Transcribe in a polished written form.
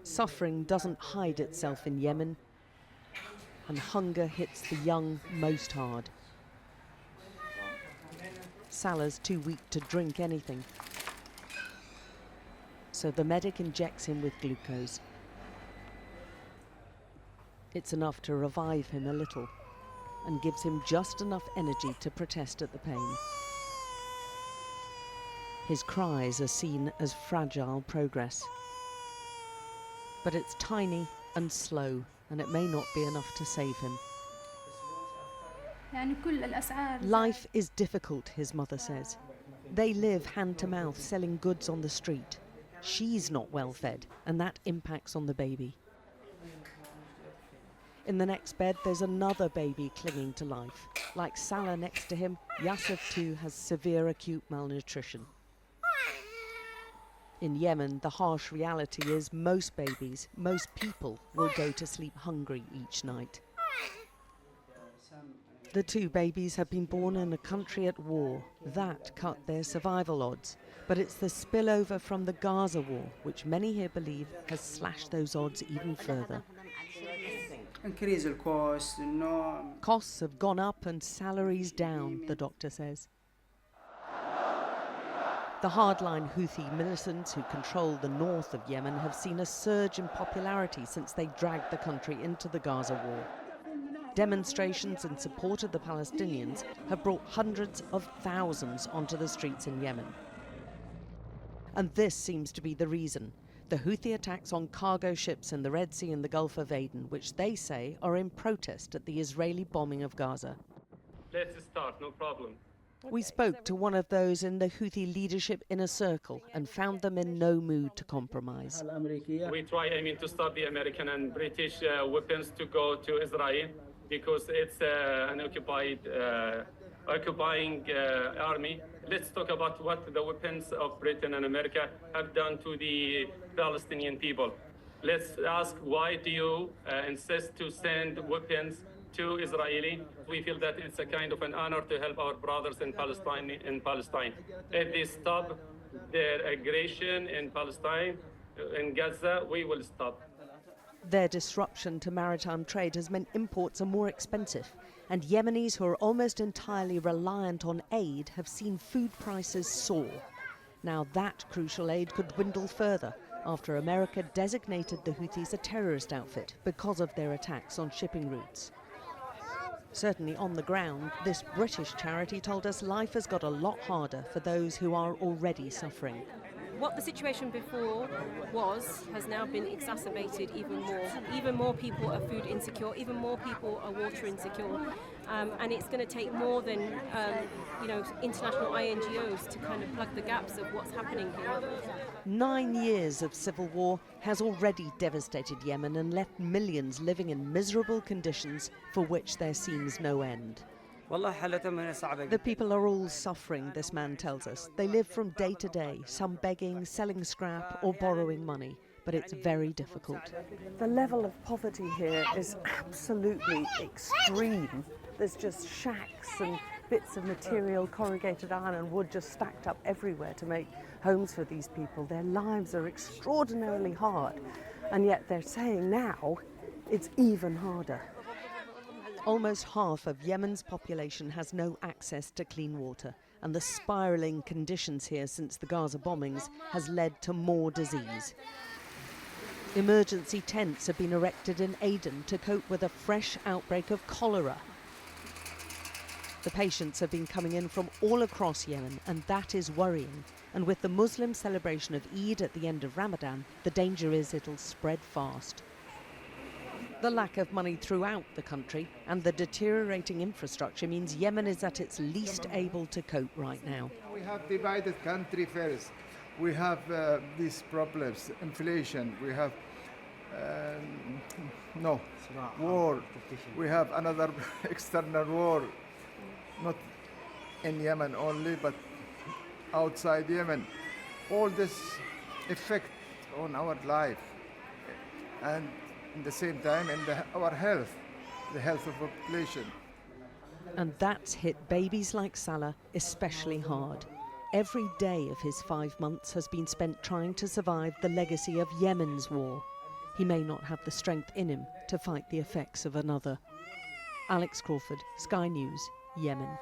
Suffering doesn't hide itself in Yemen, and hunger hits the young most hard. Salah's too weak to drink anything, so the medic injects him with glucose. It's enough to revive him a little and gives him just enough energy to protest at the pain. His cries are seen as fragile progress. But it's tiny and slow, and it may not be enough to save him. Life is difficult, his mother says. They live hand to mouth, selling goods on the street. She's not well fed, and that impacts on the baby. In the next bed, there's another baby clinging to life. Like Salah next to him, Yasef too has severe acute malnutrition. In Yemen, the harsh reality is most babies, most people will go to sleep hungry each night. The two babies have been born in a country at war. That cut their survival odds. But it's the spillover from the Gaza war, which many here believe has slashed those odds even further. Costs have gone up and salaries down, the doctor says. The hardline Houthi militants who control the north of Yemen have seen a surge in popularity since they dragged the country into the Gaza war. Demonstrations in support of the Palestinians have brought hundreds of thousands onto the streets in Yemen. And this seems to be the reason. The Houthi attacks on cargo ships in the Red Sea and the Gulf of Aden, which they say are in protest at the Israeli bombing of Gaza. Let's start, no problem. We spoke to one of those in the Houthi leadership inner circle and found them in no mood to compromise. We try, to stop the American and British weapons to go to Israel because it's an occupying army. Let's talk about what the weapons of Britain and America have done to the Palestinian people. Let's ask, why do you insist to send weapons to Israeli? We feel that it's a kind of an honor to help our brothers in Palestine. If they stop their aggression in Palestine, in Gaza, we will stop. Their disruption to maritime trade has meant imports are more expensive, and Yemenis who are almost entirely reliant on aid have seen food prices soar. Now that crucial aid could dwindle further after America designated the Houthis a terrorist outfit because of their attacks on shipping routes. Certainly on the ground, this British charity told us life has got a lot harder for those who are already suffering. What the situation before has now been exacerbated even more. Even more people are food insecure, even more people are water insecure. And it's going to take more than international INGOs to kind of plug the gaps of what's happening here. 9 years of civil war has already devastated Yemen and left millions living in miserable conditions for which there seems no end. The people are all suffering, this man tells us. They live from day to day, some begging, selling scrap or borrowing money, but it's very difficult. The level of poverty here is absolutely extreme. There's just shacks and bits of material, corrugated iron and wood just stacked up everywhere to make homes for these people. Their lives are extraordinarily hard, and yet they're saying now it's even harder. Almost half of Yemen's population has no access to clean water, and the spiralling conditions here since the Gaza bombings has led to more disease. Emergency tents have been erected in Aden to cope with a fresh outbreak of cholera. The patients have been coming in from all across Yemen, and that is worrying. And with the Muslim celebration of Eid at the end of Ramadan, the danger is it'll spread fast. The lack of money throughout the country and the deteriorating infrastructure means Yemen is at its least able to cope right now. We have divided country first. We have these problems, inflation. We have war. We have another external war, not in Yemen only, but outside Yemen. All this effect on our life, and at the same time in our health, the health of the population. And that's hit babies like Salah especially hard. every day of his 5 months has been spent trying to survive the legacy of Yemen's war. He may not have the strength in him to fight the effects of another. Alex Crawford, Sky News, Yemen.